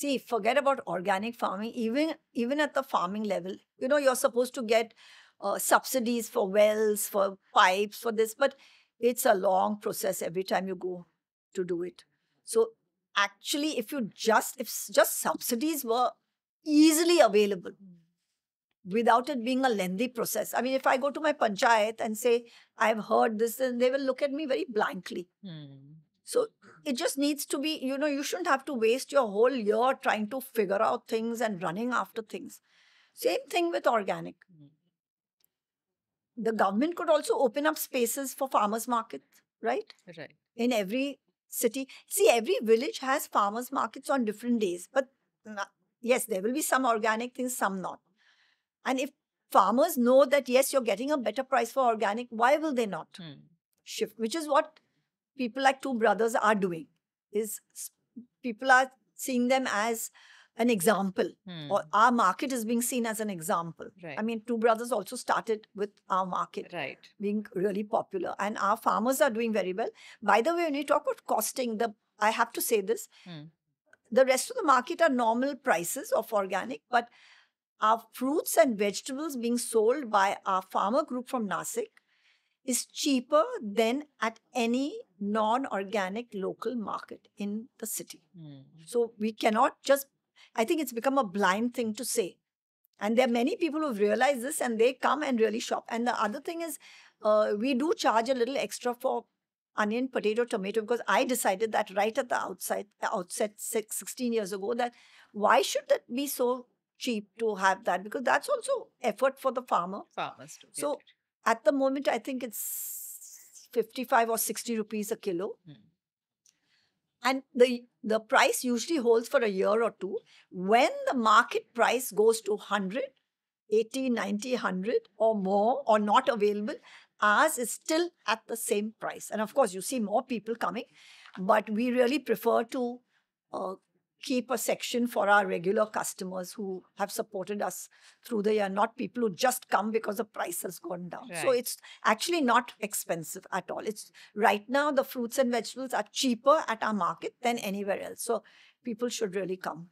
See, forget about organic farming. Even at the farming level, you're supposed to get subsidies for wells, for pipes, for this, but it's a long process every time you go to do it. So actually, if just subsidies were easily available without it being a lengthy process. I mean, if I go to my panchayat and say, I've heard this, and they will look at me very blankly. So it just needs to be, you shouldn't have to waste your whole year trying to figure out things and running after things. Same thing with organic. The government could also open up spaces for farmers markets, right? Right. In every city. See, every village has farmers markets on different days, but yes, there will be some organic things, some not. And if farmers know that, yes, you're getting a better price for organic, why will they not shift? Which is what people like Two Brothers are doing. People are seeing them as an example, or our market is being seen as an example. Right. I mean, Two Brothers also started with our market Right. being really popular, and our farmers are doing very well. By the way, when you talk about costing, I have to say this, the rest of the market are normal prices of organic, but our fruits and vegetables being sold by our farmer group from Nasik is cheaper than at any non-organic local market in the city. So we cannot just, I think it's become a blind thing to say. And there are many people who've realized this and they come and really shop. And the other thing is, we do charge a little extra for onion, potato, tomato, because I decided that right at the outset 16 years ago, that why should that be so cheap to have that? Because that's also effort for the farmer. Farmers do. So at the moment, I think it's 55 or 60 rupees a kilo. And the price usually holds for a year or two. When the market price goes to 100, 80, 90, 100 or more, or not available, ours is still at the same price. And of course, you see more people coming, but we really prefer to keep a section for our regular customers who have supported us through the year, not people who just come because the price has gone down. Right. So it's actually not expensive at all. It's right now the fruits and vegetables are cheaper at our market than anywhere else. So people should really come.